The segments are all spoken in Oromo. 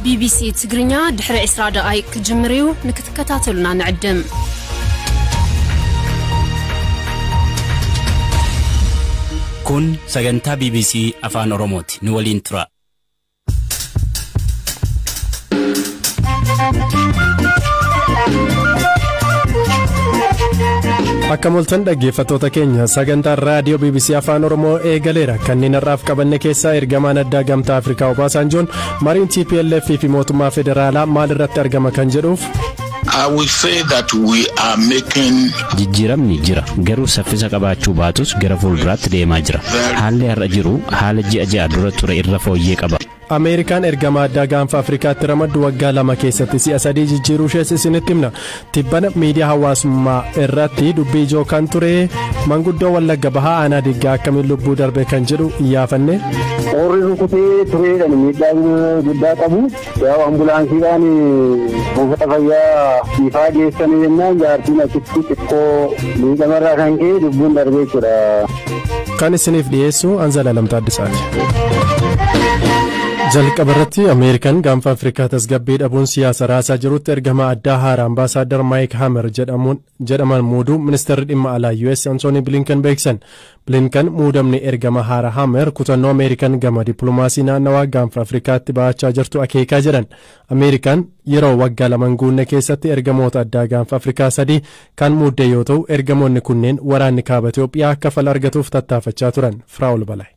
BBC تقرنيا دحر إسراء دقائق جمريو نكتكتاتلنا نعدم كون سجنتا BBC أفان أوروموت نولين ترى Akkamoltan dhaggeeffattoota keenya sagantaa raadiyoo BBC Afaan Oromoo eegaleera kanneen irraaf qabanne keessaa ergamaan addaa gamtaa Afrikaa Obaasanjoon mariin TPLF fi mootummaa federaalaa maal irratti argama kan jedhuuf I will say that we are making jijjiiramni jira garuu saffisa qabaachuu baatus gara fuulduraatti deemaa jira haalli har'a jiru haala ji'a dura ture irra fooyyee qaba. Ameerikaan ergama addaa gaanfa Afrikaatti ramaddu waggaa 2 keessatti si'a 3 jijjiiruu ishee isinitti himna. Tibbana miidiyaa hawaasummaa irratti dubbii ijoo kan ture manguddoo Wallagga Bahaa aanaa Diggaa akkamiin lubbuu darbe kan jedhu iyyaafannee. Warri rukutee tureedhaan miidhaan guddaa qabu. Yaa ambulaansiidhaan buufata fayyaa ifaa geessanii jennaan jaartiin achitti xiqqoo miidhamarraa kan ka'e lubbuun darbee jira. Kan isiniif dhiyeessu Anzala Lamtaaddisaati. jalqabarratti Ameerikaan gaanfa Afrikaa tasgabbii dhabuun siyaasa raasaa jirutti ergama addaa haaraa ambaasaaddar Maayik Hamer jedhaman muuduu ministeerri dhimma alaa US Anthony Blinken beeksan. Blinken muudamni ergama haaraa Hamer kutannoo Ameerikaan gama dippiloomaasii naannawaa gaanfa Afrikaatti baachaa jirtu akeekaa jedhan. Ameerikaan yeroo waggaa 2 guunne keessatti ergamoota addaa gaanfa Afrikaa 3 kan muuddee yoo ta'u ergamoonni kunneen waraanni kaaba Itoophiyaa akka fala argatuuf tattaafachaa turan. Firaa'ol Balay.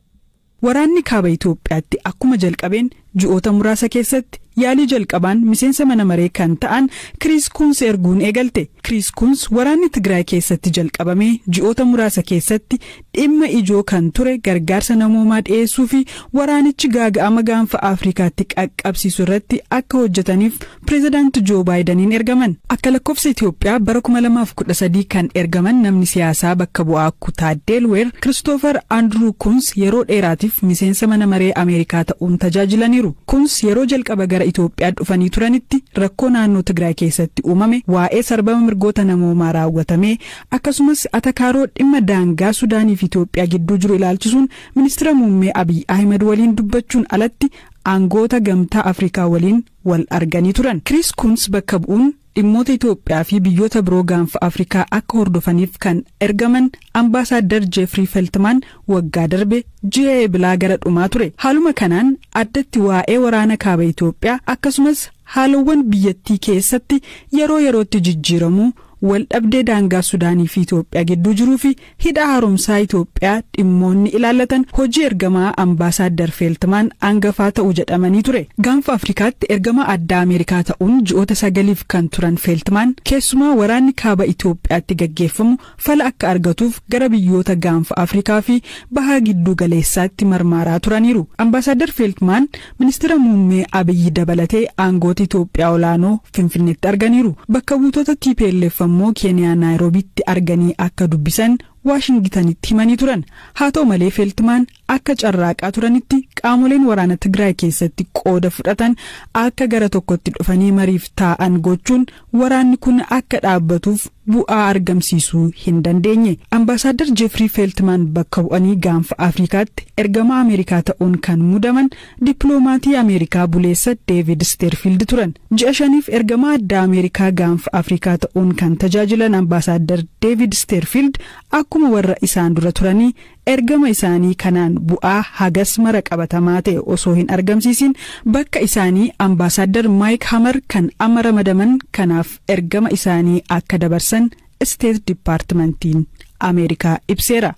Waraanni kaaba Itoophiyaatti akkuma jalqabeen ji'oota muraasa keessatti yaalii jalqabaan miseensa mana maree kan ta'an Chris Coons erguun eegalte. Chris Coons waraanni Tigraay keessatti jalqabamee ji'oota muraasa keessatti dhimma ijoo kan ture gargaarsa namoomaa dhiyeessuu fi waraanichi gaaga'ama gaanfa Afrikaatti qaqqabsiisuu irratti akka hojjetaniif pireezidaanti Joo Baayidaniin ergaman. Akka lakkoofsa Itoophiyaa bara 2013 kan ergaman namni siyaasaa bakka bu'aa kutaa Delaware Christopher Andrew Coons yeroo dheeraatiif miseensa mana maree Ameerikaa ta'uun tajaajilaniiru. Coons yeroo jalqaba gara Itoophiyaa dhufanii turanitti rakkoo naannoo Tigraay keessatti uumame waa'ee sarbama mirgoota namoomaa raawwatame akkasumas atakaaroo dhimma daangaa Sudaanii fi Itoophiyaa gidduu jiru ilaalchisuun ministeera muummee Abiy Ahmed waliin dubbachuun alatti aangoota gamtaa Afrikaa waliin wal arganii turan. Chris Coons bakka bu'uun dhimmoota Itoophiyaa fi biyyoota biroo gaanfa Afrikaa akka hordofaniif kan ergaman ambaasaaddar Jeffrey Feltman waggaa darbe ji'a eebilaa gara dhumaa ture. Haaluma kanaan addatti waa'ee waraana kaaba Itoophiyaa akkasumas haalawwan biyyattii keessatti yeroo yerootti jijjiiramu wal dhabdee daangaa Sudaanii fi Itoophiyaa gidduu jiruu fi hidha haaromsaa Itoophiyaa dhimmoonni ilaallatan hojii ergamaa ambaasaaddar Feltman angafaa ta'uu jedhamanii ture. Gaanfa Afrikaatti ergama addaa Ameerikaa ta'uun ji'oota 9f kan turan Feltman keessumaa waraanni kaaba Itoophiyaatti gaggeeffamu fala akka argatuuf gara biyyoota gaanfa Afrikaa fi bahaa gidduu galeessaatti marmaaraa turaniiru. Ambaasaaddar Feltman ministeera muummee Abiy dabalatee aangoota Itoophiyaa olaanoo Finfinneetti arganiiru. Bakka buutota TPLF ammoo Keeniyaa Naayiroobiitti arganii akka dubbisan Waashingtanitti himanii turan. Haa ta'u malee Feltman akka carraaqaa turanitti qaamoleen waraana Tigraay keessatti qooda fudhatan akka gara tokkotti dhufanii mariif taa'an gochuun waraanni kun akka dhaabbatuuf bu'aa argamsiisuu hin dandeenye. Ambaasaaddar Jeffrey Feltman bakka bu'anii gaanfa Afrikaatti ergama Ameerikaa ta'uun kan muudaman dippiloomatii Ameerikaa buleessa David Sterfield turan. Ji'a 5f ergama addaa Ameerikaa gaanfa Afrikaa ta'uun kan tajaajilan ambaasaaddar David Sterfield akkuma warra isaan dura turanii ergama isaanii kanaan bu'aa hagas mara qabatamaa ta'e osoo hin argamsiisin bakka isaanii ambaasaaddar Maayik Hamer kan amma ramadaman kanaaf ergama isaanii akka dabarsan State Departmentiin Ameerikaa ibseera.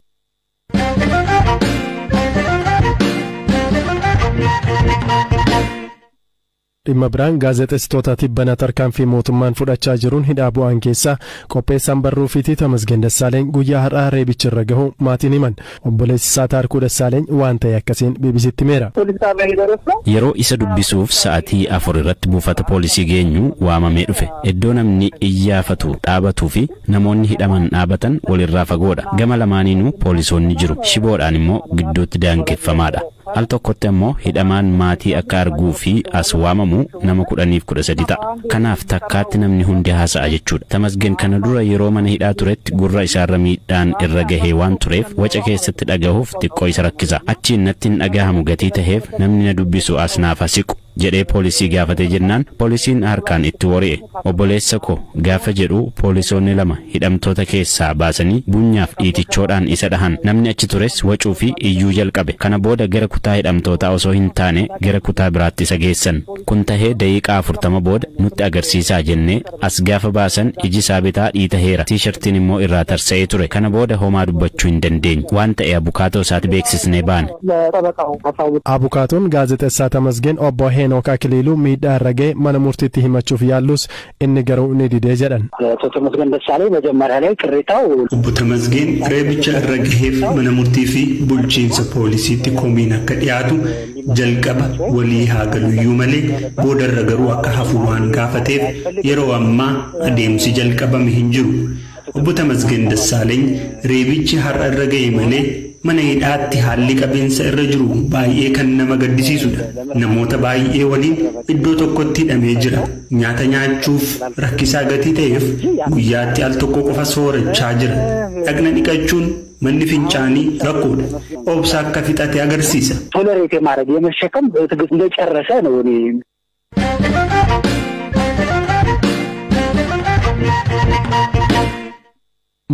dhimma biraan gaazexeessitoota tibbana tarkaanfii mootummaan fudhachaa jiruun hidhaa bu'aan keessaa qopheessaan barruu fi Tamasgeen Dassaaleny guyyaa har'aa reebicha irra gahu maatiin himan. Obboleessi isaa Taarikuu Dassaaleny waan ta'e akkasiin BBC'tti himeera. Yeroo isa dubbisuuf sa'aatii 4 irratti buufata poolisii geenyu waamamee dhufe. Iddoo namni iyyaafatu dhaabatuu fi namoonni hidhaman dhaabatan walirraa fagoodha. Gama lamaaniinuu poolisoonni jiru. Shiboodhaan immoo gidduutti daangeffamaadha. Al tokkotti ammoo hidhamaan maatii akka arguu fi as waamamu nama 10-13 ta'a. Kanaaf takkaatti namni hundi haasa'a jechuudha. Tamasgeen kana dura yeroo mana hidhaa turetti gurra isaarra miidhaan irra gahee waan tureef waca keessatti dhagahuuf xiqqoo isa rakkisa. Achiin natti hin dhagahamu gatii ta'eef namni na dubbisu as naaf hasiqu. jedhee poolisii gaafatee jennaan poolisiin harkaan itti wari'e. Obboleessa koo gaafa jedhu poolisoonni lama hidhamtoota keessaa baasanii bunyaaf dhiitichoodhaan isa dhahan. Namni achi tures wacuu fi iyyuu jalqabe. Kana booda gara kutaa hidhamtoota osoo hin taane gara kutaa biraatti isa geessan. Kun tahee daqiiqaa 40 booda nutti agarsiisaa jennee as gaafa baasan iji isaa bitaa dhiitaheera. Tiishartiin immoo irraa tarsa'ee ture. Kana booda homaa dubbachuu hin dandeenye. Waan ta'e abukaatoo isaatti beeksisnee baane. Abukaatoon gaazexeessaa Tamasgeen obbo Heenok Akiliiluu miidhaa irra ga'e mana murtiitti himachuuf yaallus inni garuu ni didee jedhan. Obbo Tamasgeen reebicha irra gaheef mana murtii fi bulchiinsa poolisiitti komiin akka dhiyaatu jalqaba walii haa galuyyuu malee boodarra garuu akka hafu waan gaafateef yeroo ammaa adeemsi jalqabame hin jiru. Obbo Tamasgeen Dassaaleny reebichi har'a irra ga'e malee mana hidhaatti haalli qabeensa irra jiru baay'ee kan nama gaddisiisudha. Namoota baay'ee waliin iddoo tokkotti hidhamee jira. Nyaata nyaachuuf rakkisaa gatii ta'eef guyyaatti al tokko qofa soorachaa jira. Dhaqna dhiqachuun manni fincaanii rakkoodha. Obsa akka fixate agarsiisa. ቶለሬት ማድረግ የመሸከም ትግስት እንደጨረሰ ነው።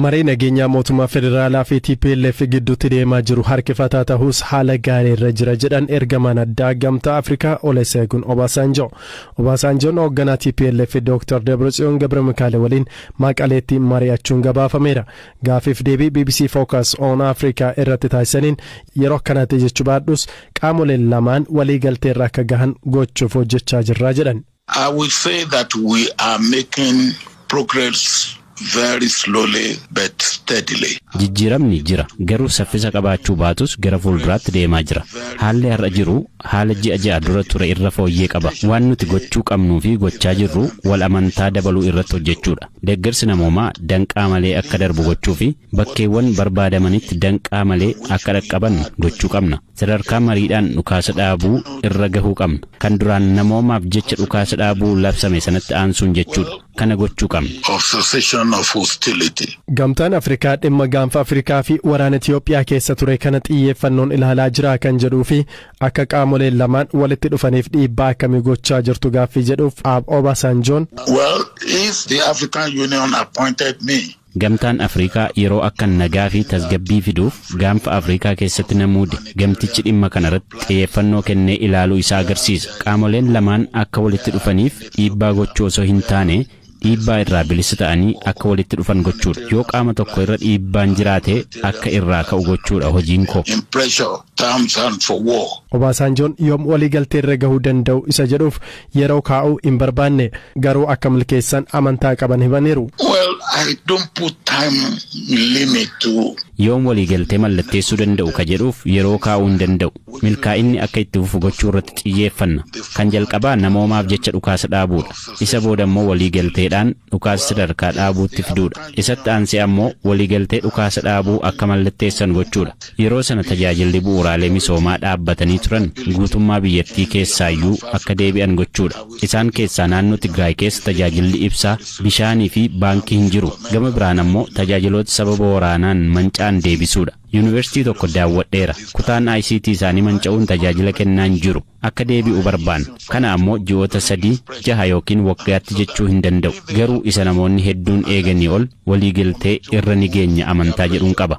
Marii nageenyaa mootummaa federaalaa fi TPLF gidduutti deemaa jiru harkifataa ta'us haala gaarii irra jira jedhan ergamaan addaa gamtaa Afrikaa Olusegun Obasanjo. Obasanjoon hoogganaa TPLF Dr. Debretsion Gabramikaale waliin Maqaleetti mari'achuun gabaafameera. Gaafiif deebii BBC Focus on Africa irratti taasisaniin yeroo kanatti jechuu baadhus qaamoleen lamaan walii galteerra akka gahan gochuuf hojjechaa jirra jedhan. I will say that we are making progress very slowly but steadily. Jijjiiramni jira garuu saffisa qabaachuu baatus gara fuulduraatti deemaa jira. Haalli har'a jiru haala ji'a dura ture irra fooyyee qaba. Waan nuti gochuu qabnuu fi gochaa jirru wal amantaa dabaluu irratti hojjechuudha. Deeggarsi namoomaa danqaa malee akka darbu gochuu fi bakkeewwan barbaadamanitti danqaa malee akka dhaqqaban gochuu qabna. Sadarkaa mariidhaan dhukaasa dhaabuu irra gahuu qabna. Kan duraan namoomaaf jecha dhukaasa dhaabuu labsame sanatti aansuun jechuudha. Kana gochuu qabna. Gamtaan Afrikaa dhimma gaanfa Afrikaa fi waraana Itiyoophiyaa keessa ture kana xiyyeeffannoon ilaalaa jira kan jedhuu fi akka qaamoleen lamaan walitti dhufaniif dhiibbaa akkamii gochaa jirtu gaaffii jedhuuf Obasanjoon. Well, if the African Union appointed me. Gamtaan Afrikaa yeroo akka nagaa fi tasgabbii fiduuf gaanfa Afrikaa keessatti namuude gamtichi dhimma kanarratti xiyyeeffannoo kennee ilaaluu isaa agarsiisa. Qaamoleen lamaan akka walitti dhufaniif dhiibbaa gochuu osoo hin taane dhiibbaa irraa bilisa ta'anii akka walitti dhufan gochuudha. Yoo qaama tokko irra dhiibbaan jiraate akka irraa ka'u gochuudha hojiin koo. Obasanjoon yoom walii galtee irra gahuu danda'u isa jedhuuf yeroo kaa'uu hin barbaanne garuu akka milkeessan amantaa qaban himaniiru. I don't put time limit to. Yoom walii galtee mallatteessuu danda'u ka jedhuuf yeroo kaa'uu hin danda'u. Milkaa'inni akka itti fufu gochuu irratti xiyyeeffanna. Kan jalqabaa namoomaaf jecha dhukaasa dhaabuudha. Isa booda immoo walii galteedhaan dhukaasa sadarkaa dhaabuutti fiduudha. Isatti aansee ammoo walii galtee dhukaasa dhaabuu akka mallatteessan gochuudha. Yeroo sana tajaajilli bu'uuraalee misoomaa dhaabbatanii turan guutummaa biyyattii keessaayyuu akka deebi'an gochuudha. Isaan keessaa naannoo Tigraay keessa tajaajilli ibsaa, bishaanii fi baankii hin jiru. Gama biraan ammoo tajaajiloota sababa waraanaan manca'an deebisuudha. Yuunivarsiitii tokko daawwadheera. Kutaan ICT isaanii manca'uun tajaajila kennaan jiru. Akka deebi'u barbaanna. Kana ammoo ji'oota 3-6 yookiin waggaatti jechuu hin danda'u. Garuu isa namoonni hedduun eeganii ol walii galtee irra ni geenya amantaa jedhuun qaba.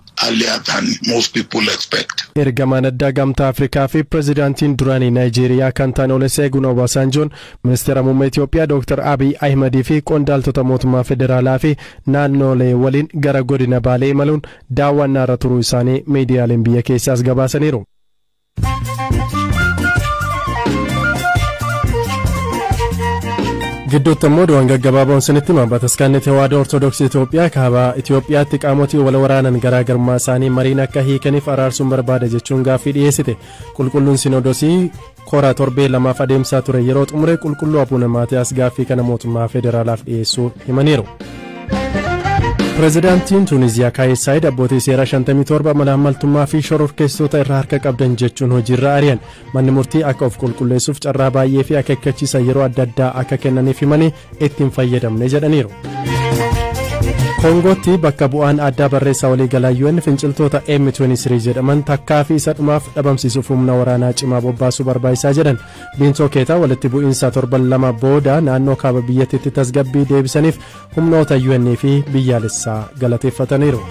Ergamaan addaa gamtaa Afrikaa fi pirezidaantiin duraanii Naayijeeriyaa kan ta'an Olusegun Obasanjoon ministeera muummee Itiyoophiyaa Dr. Abiy Ahimad fi qondaaltota mootummaa federaalaa fi naannolee waliin gara godina Baalee imaluun daawwannaa irra turuu isaanii miidiyaaleen biyya keessaas gabaasaniiru. gidduutti immoo du'aan gaggabaaboon sinitti Bataskaanni Tewaadoo Ortodoksii Itoophiyaa kaaba Itoophiyaatti qaamotii wal waraanan garaagarummaa isaanii mariin akka hiikaniif araarsuun barbaada jechuun gaaffii dhiyeessite. Qulqulluun Sinodosii koraa torbee lamaaf adeemsaa ture yeroo xumure qulqulluu Abuuna Maatiyaas gaaffii kana mootummaa federaalaaf dhiyeessuu himaniiru. Pirezidaantiin Tuuniziyaa Kaayis Saayid abbootii seeraa 57 malaamaltummaa fi shororkeessitoota irraa harka qabdan jechuun hojiirra ari'an. Manni murtii akka of qulqulleessuuf carraa baay'ee fi akeekkachiisa yeroo adda addaa akka kennaniif himanii ittiin fayyadamne jedhaniiru. Koongootti bakka bu'aan addaa barreessaa waliigalaa UN finciltoota M23 jedhaman takkaa fi isa dhumaaf dhabamsiisuuf humna waraanaa cimaa bobbaasuu barbaachisaa jedhan. Biintoo Keetaa walitti bu'iinsa torban lama booda naannoo kaaba biyyattiitti tasgabbii deebisaniif humnoota UN fi biyyaalessaa galateeffataniiru.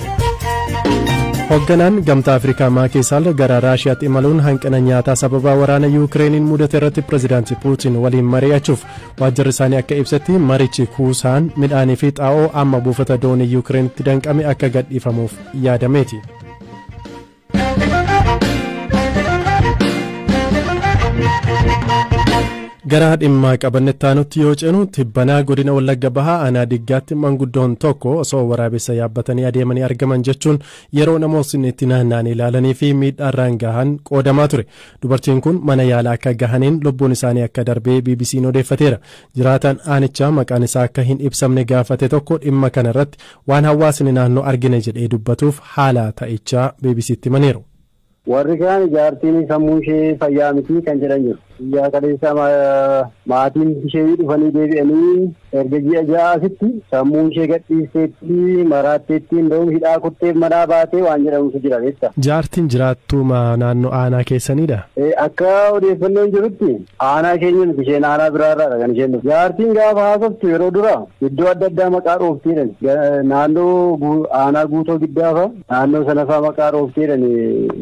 Hoogganaan gamtaa Afrikaa Maaki Saal gara Raashiyaatti imaluun hanqina nyaataa sababa waraana Yuukireeniin mudate irratti pirezidaantii Puutiin waliin mari'achuuf waajjirri isaanii akka ibsetti marichi kuusaan midhaanii fi xaa'oo amma buufata doonii Yuukireenitti danqame akka gadhiifamuuf yaadameeti. Gara dhimma qabannetaanutti yoo ceenu tibbanaa godina Wallagga Bahaa aanaa Diggaatti manguddoon tokko osoo waraabessa yaabbatanii adeemanii argaman jechuun yeroo namoonni itti naanna'anii ilaalanii fi miidhaarraan gahan qoodamaa ture. Dubartiin kun mana yaalaa akka gahaniin lubbuun isaanii akka darbee BBC'n odeeffateera. Jiraataan aanichaa maqaan isaa akka hin ibsamne gaafate tokko dhimma kana irratti waan hawaasni naannoo argine jedhee dubbatuuf haala ta'ichaa BBC'tti himaniiru. Warri kaan jaartiin sammuu ishee fayyaa miti kan jedhan jiru. Biyya kaleessa maatiin ishee dhufanii deebi'anii erga ji'a ja'aasitti sammuu ishee gadhiisteetti maraatteetti hunda'uun hidhaa kutteef manaa baatee waan jedhamutu jira beektaa. Jaartiin jiraattuma naannoo aanaa keessanidha? Akka odeeffannoon jirutti aanaa keenya miti isheen aanaa biraarraadha kan isheen dhufu. Jaartiin gaafa haasoftu yeroo dura iddoo adda addaa maqaa dhoofteedhan. Naannoo aanaa guutoo giddaafa naannoo sanafaa maqaa dhoofteedhan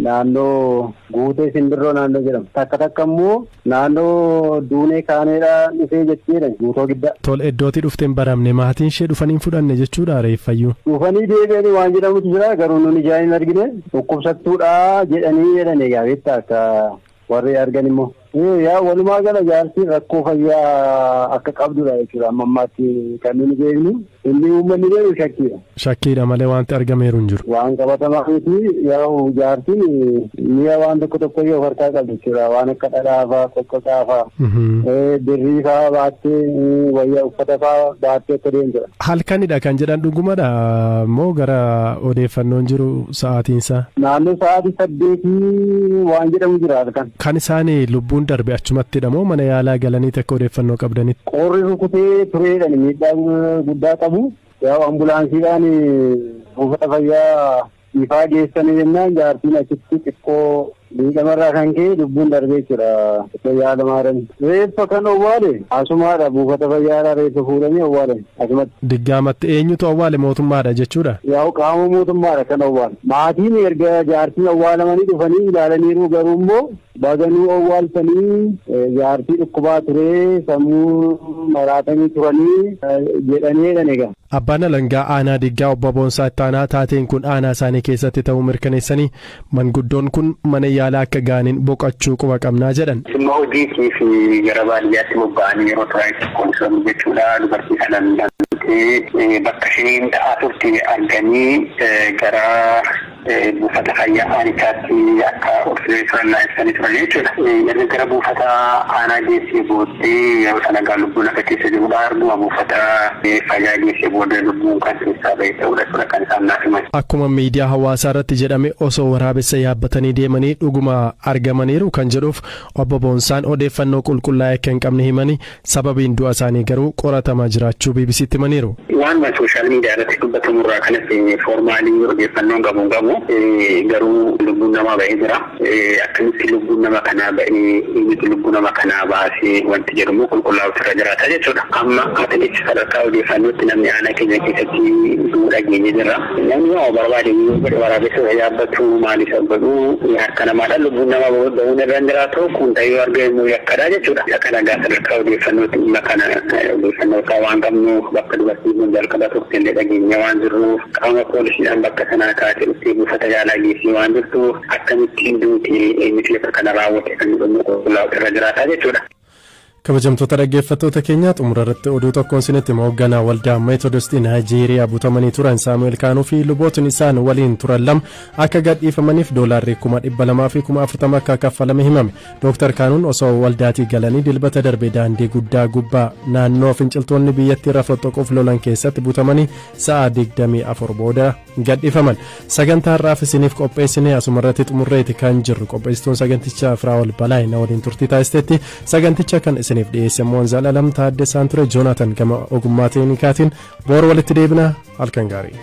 naannoo guutee simbirroo naannoo jedhamu. Takka takka immoo naannoo duunee kaaneedhaa dhufee jetteedha guutoo giddaa. Tol iddootti dhufteen baramne maatiin ishee dhufanii fudhanne jechuudha reeffayyuu. Dhufanii deebi'anii waan jedhamutu jira garuu nuni ijaan hin argine dhukkubsattuudha jedhanii jedhan egaa beektaa akka warri argan immoo. Yaa walumaa gala jaartiin rakkoo fayyaa akka qabdudha jechuudha amma ammaatti kan nuti beeknu inni uummanni beeku shakkiidha. Shakkiidha malee wanti argameeru hin jiru. Waan qabatamaa miti yaa jaartiin mi'a waan tokko tokko yoo harkaa qabdu jechuudha waan akka dhadhaafaa qoqqoqaafaa birrii fa'aa baattee wayyaa uffata fa'aa baattee akka deemtudha. Halkanidha kan jedhan dhugumadha moo gara odeeffannoon jiru sa'aatiinsaa? Naannoo sa'aatii 8 waan jedhamu jira halkan. Kan isaanii lubbuun darbe achumattidha moo mana yaalaa galanii takka odeeffannoo qabdanitti? Qorri rukutee tureedhaan miidhaa guddaa qabu. Yaa ambulaansiidhaan buufata fayyaa ifaa geessanii jennaan jaartiin achitti xiqqoo miidhamarraa kan ka'e lubbuun darbee jira. Yaadamaadhaan reeffa kan owwaale asumaadha buufata fayyaadhaa reeffa fuudhanii owwaale asumatti. Diggaamatti eenyutu owwaale mootummaadha jechuudha? Yaa qaama mootummaadha kan owwaale. Maatiin erga jaartiin owwaalamanii dhufanii ilaalaniiru garuu immoo baganuu owwaaltanii jaartii dhukkubaa ture sammuu maraatanii turanii jedhaniidhaan egaa. Abbaan alangaa aanaa Diggaa obbo Boonsaa Ittaanaa taateen kun aanaa isaanii keessatti ta'uu mirkaneessanii manguddoon kun mana yaalaa akka gaaniin boqachuu quba qabnaa jedhan. Dhimma hojiitii fi gara baadiyyaatti bobba'anii yeroo turan qoomsan jechuudha dubartii kanan bakka isheen ta'aa turte arganii gara buufata fayyaa aanichaatti akka odeeffannaa ibsanii turan jechuudha. Yeroo gara buufata aanaa geessee booddee yeroo sana gaa lubbuun akka keessa jirudha arguma buufata fayyaa geessee booddee lubbuun kan keessaa bahee ta'udha kan isaan naaf himan. Akkuma miidiyaa hawaasaa irratti jedhame osoo waraabessa yaabbatanii deemanii dhuguma argamaniiru kan jedhuuf obbo Boonsaan odeeffannoo qulqullaa'aa akka hin qabne himanii sababiin du'a isaanii garuu qoratamaa jiraachuu BBC'tti himaniiru. Waan sooshaal miidiyaa irratti dubbatamu irraa kanatti foormaalii odeeffannoon qabu garuu lubbuun namaa bahee jira. Akkamitti lubbuun nama kanaa bahee inni lubbuun nama kanaa baasee wanti jedhamu qulqullaa'uutu irra jiraata jechuudha. Amma atileetii sadarkaa odeeffannootti namni aanaa keenya keessatti du'uu dhageenye jira. Namni yoo barbaade yoo waraabessa yaabbatu maaliif sabbatu harka namaadhaan lubbuun nama bahuun irra jiraatu kun ta'ee argamu yakkadha jechuudha. Akka nagaa sadarkaa odeeffannootti dhimma kana odeeffannoo waan qabnu bakka dubartiin kun jalqaba turte illee dhageenya waan jirruuf qaama poolisiidhaan bakka sanaa kaatee dhuftee buufata yaalaa geessee waan jirtuuf akkamittiin duuti eenyutu akka kana raawwate kan jedhamu qulqullaa'uutu irra jiraata jechuudha. Kabajamtoota dhaggeeffattoota keenyaa xumura irratti oduu tokkoon isinitti hoogganaa waldaa meetodistii Naayijeeriyaa butamanii turan Saamu'eel Kaanuu fi lubootni isaan waliin turan lama akka gadhiifamaniif doolaarri 200,000 fi 40,000 akka kaffalame himame. Dooktar Kaanuun osoo waldaatii galanii dilbata darbe daandii guddaa gubbaa naannoo finciltoonni biyyattii irra foxxoquuf lolan keessatti butamanii sa'a 24 booda gadhiifaman. Sagantaa har'aaf isiniif qopheessine asuma irratti xumurreeti kan jirru qopheessituun sagantichaa Firaa'ol Balaay na waliin turtii taasisteetti saganticha kan isin isiniif dhiyeesse immoo Zalalam Taaddesaan ture Joonaatan gama ogummaa teeknikaatiin boor walitti deebina halkan gaarii.